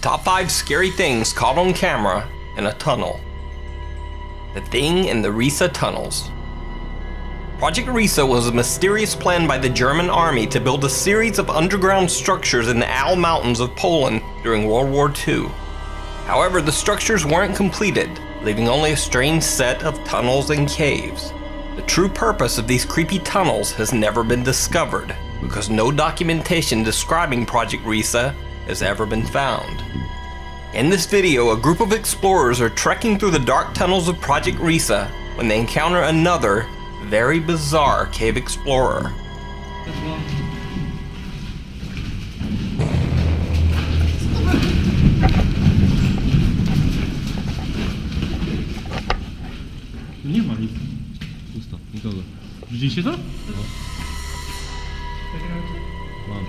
Top 5 scary things caught on camera in a tunnel. The thing in the Riesa tunnels. Project Riesa was a mysterious plan by the German army to build a series of underground structures in the Al Mountains of Poland during World War II. However, the structures weren't completed, leaving only a strange set of tunnels and caves. The true purpose of these creepy tunnels has never been discovered, because no documentation describing Project Riesa has ever been found. In this video, a group of explorers are trekking through the dark tunnels of Project Riesa when they encounter another, very bizarre cave explorer. Nie ma nic. Pusto, nikogo. Widzieliście to? No. Mam.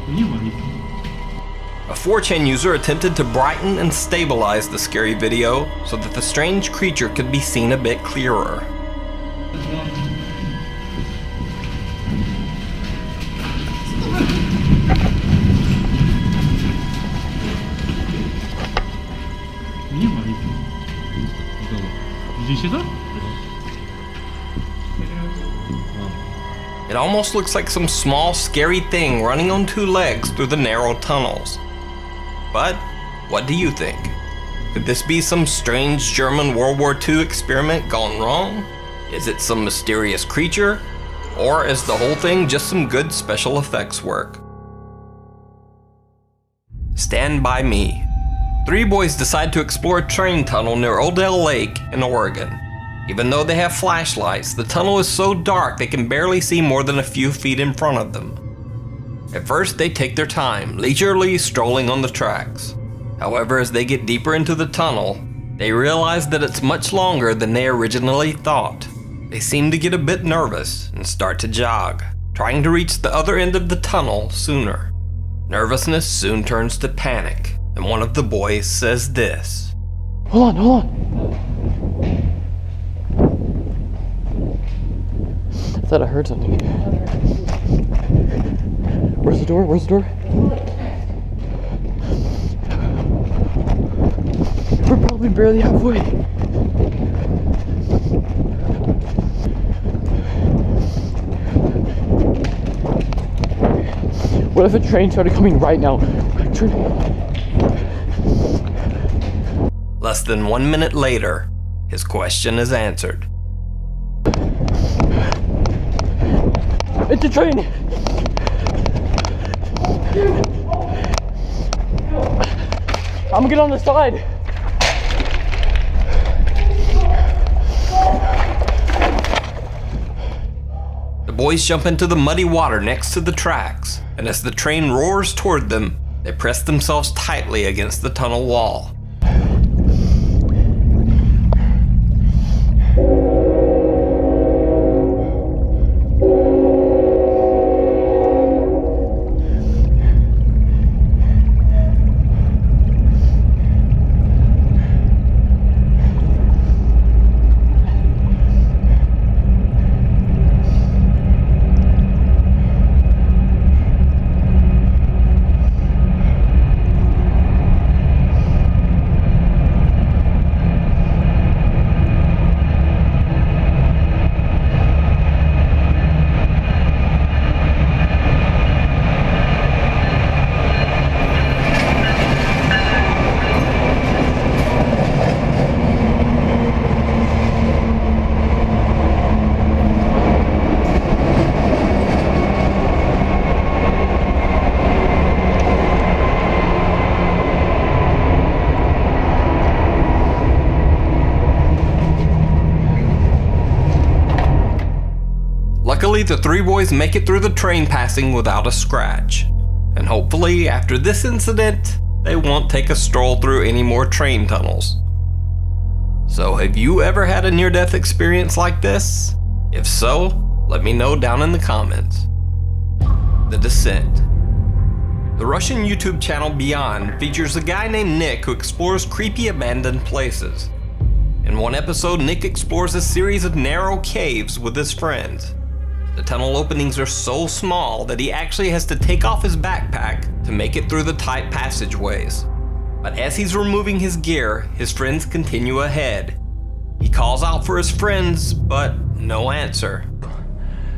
Nie ma nic. A 4chan user attempted to brighten and stabilize the scary video so that the strange creature could be seen a bit clearer. Nie ma nic. Nikogo. Widzieliście to? It almost looks like some small, scary thing running on 2 legs through the narrow tunnels. But what do you think? Could this be some strange German World War II experiment gone wrong? Is it some mysterious creature? Or is the whole thing just some good special effects work? Stand by me. 3 boys decide to explore a train tunnel near Odell Lake in Oregon. Even though they have flashlights, the tunnel is so dark they can barely see more than a few feet in front of them. At first, they take their time, leisurely strolling on the tracks. However, as they get deeper into the tunnel, they realize that it's much longer than they originally thought. They seem to get a bit nervous and start to jog, trying to reach the other end of the tunnel sooner. Nervousness soon turns to panic, and one of the boys says this. Hold on. I thought I heard something. Where's the door? We're probably barely halfway. What if a train started coming right now? Less than 1 minute later, his question is answered. It's a train! I'm gonna get on the side. The boys jump into the muddy water next to the tracks, and as the train roars toward them, they press themselves tightly against the tunnel wall. Luckily, the 3 boys make it through the train passing without a scratch. And hopefully, after this incident, they won't take a stroll through any more train tunnels. So have you ever had a near-death experience like this? If so, let me know down in the comments. The Descent. The Russian YouTube channel Beyond features a guy named Nick who explores creepy abandoned places. In one episode, Nick explores a series of narrow caves with his friends. The tunnel openings are so small that he actually has to take off his backpack to make it through the tight passageways. But as he's removing his gear, his friends continue ahead. He calls out for his friends, but no answer.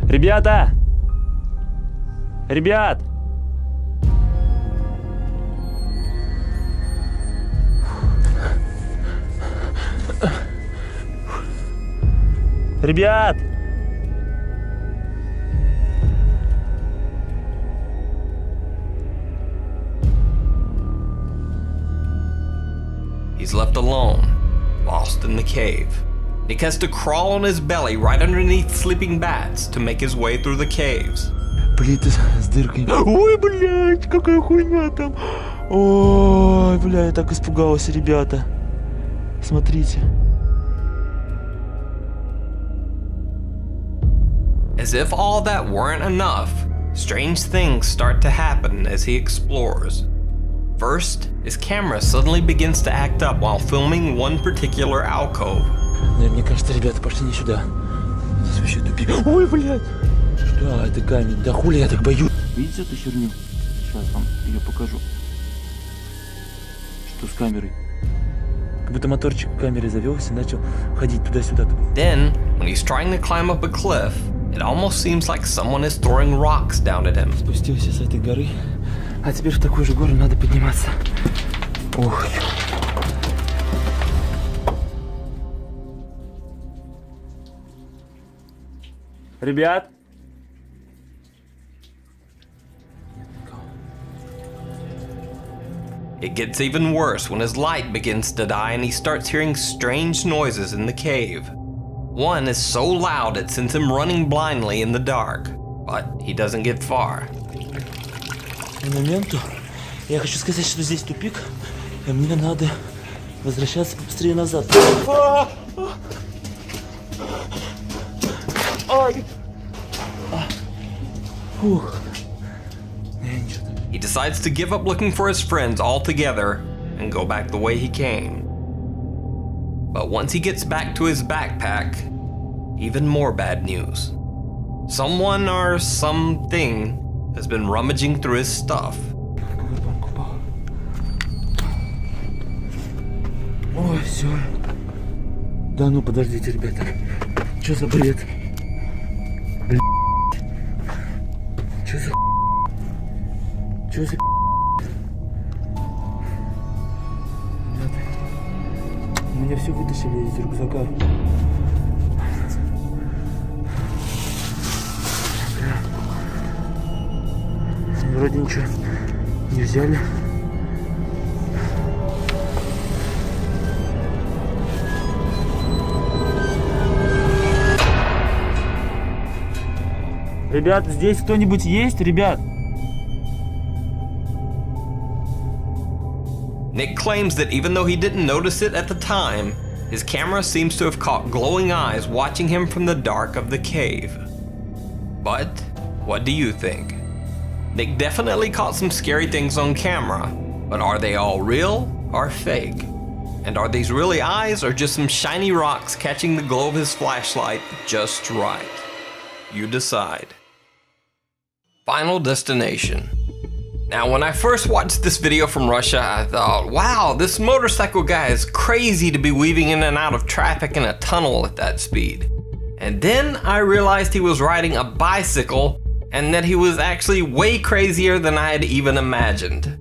Ребята! Ребят! Ребят! He's left alone, lost in the cave. Nick has to crawl on his belly right underneath sleeping bats to make his way through the caves. Плиты с дыркой. Ой, блядь, какая хуйня там. Ой, бля, я так испугался, ребята. Смотрите. As if all that weren't enough, strange things start to happen as he explores. First, his camera suddenly begins to act up while filming one particular alcove. Мне кажется, ребята, пошли не сюда. Здесь вообще тупик. Ой, блядь. Что? Это камень. Да хули я так боюсь. Видите эту херню? Сейчас вам ее покажу. Что с камерой? Как будто моторчик камеры завелся и начал ходить туда-сюда. Then, when he's trying to climb up a cliff, it almost seems like someone is throwing rocks down at him. Спустился с этой горы. А теперь в такую же гору надо подниматься. Ух. Ребят! It gets even worse when his light begins to die and he starts hearing strange noises in the cave. One is so loud it sends him running blindly in the dark, but he doesn't get far. Моменту я хочу сказать, что здесь тупик, и мне надо возвращаться быстрее назад. Фух. He decides to give up looking for his friends altogether and go back the way he came. But once he gets back to his backpack, even more bad news. Someone or something has been rummaging through his stuff. Ой, все. Да ну подождите, ребята. Что за бред? Блин. Что за Что за Ребята. Меня все вытащили из рюкзака. Вроде ничего не взяли. Ребят, здесь кто-нибудь есть, ребят? Nick claims that even though he didn't notice it at the time, his camera seems to have caught glowing eyes watching him from the dark of the cave. But what do you think? Nick definitely caught some scary things on camera, but are they all real or fake? And are these really eyes or just some shiny rocks catching the glow of his flashlight just right? You decide. Final destination. Now, when I first watched this video from Russia, I thought, wow, this motorcycle guy is crazy to be weaving in and out of traffic in a tunnel at that speed. And then I realized he was riding a bicycle and that he was actually way crazier than I had even imagined.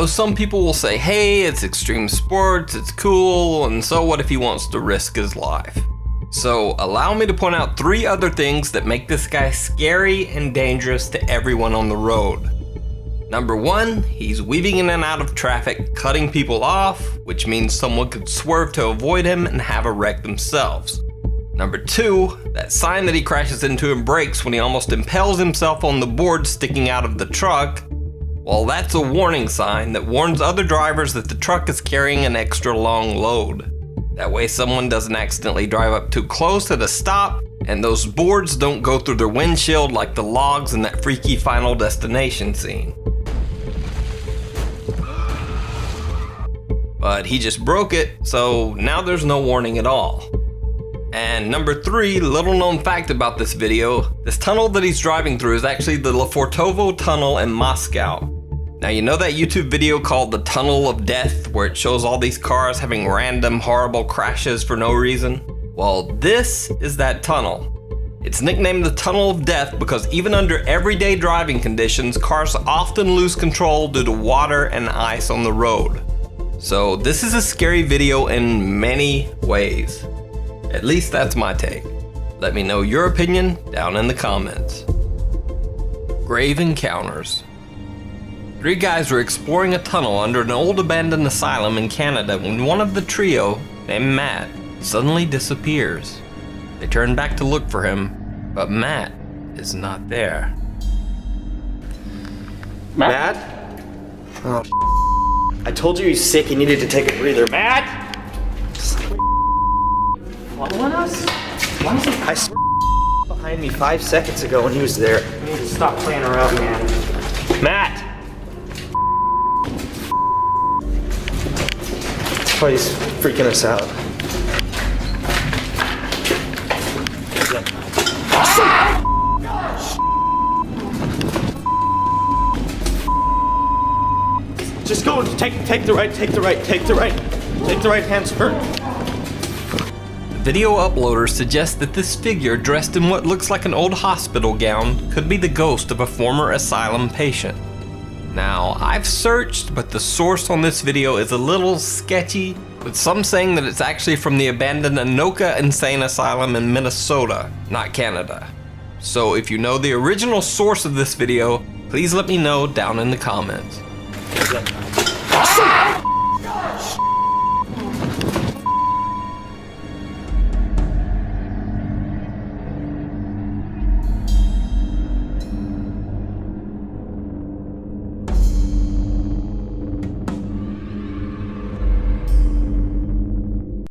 know some people will say, hey, it's extreme sports, it's cool, and so what if he wants to risk his life? So allow me to point out 3 other things that make this guy scary and dangerous to everyone on the road. Number 1, he's weaving in and out of traffic, cutting people off, which means someone could swerve to avoid him and have a wreck themselves. Number 2, that sign that he crashes into and breaks when he almost impales himself on the board sticking out of the truck, well, that's a warning sign that warns other drivers that the truck is carrying an extra long load. That way someone doesn't accidentally drive up too close at a stop, and those boards don't go through their windshield like the logs in that freaky Final Destination scene. But he just broke it, so now there's no warning at all. And number 3, little known fact about this video, this tunnel that he's driving through is actually the Lefortovo Tunnel in Moscow. Now you know that YouTube video called The Tunnel of Death, where it shows all these cars having random horrible crashes for no reason? Well, this is that tunnel. It's nicknamed the Tunnel of Death because even under everyday driving conditions, cars often lose control due to water and ice on the road. So this is a scary video in many ways. At least that's my take. Let me know your opinion down in the comments. Grave encounters. 3 guys were exploring a tunnel under an old abandoned asylum in Canada when one of the trio, named Matt, suddenly disappears. They turn back to look for him, but Matt is not there. Matt? Oh, I told you he's sick, he needed to take a breather. Matt! Following us? I saw behind me 5 seconds ago when he was there. You need to stop playing around, man. Matt! Oh, he's freaking us out. Just go, take the right hand turn. Video uploader suggests that this figure dressed in what looks like an old hospital gown could be the ghost of a former asylum patient. Now, I've searched, but the source on this video is a little sketchy, with some saying that it's actually from the abandoned Anoka Insane Asylum in Minnesota, not Canada. So if you know the original source of this video, please let me know down in the comments.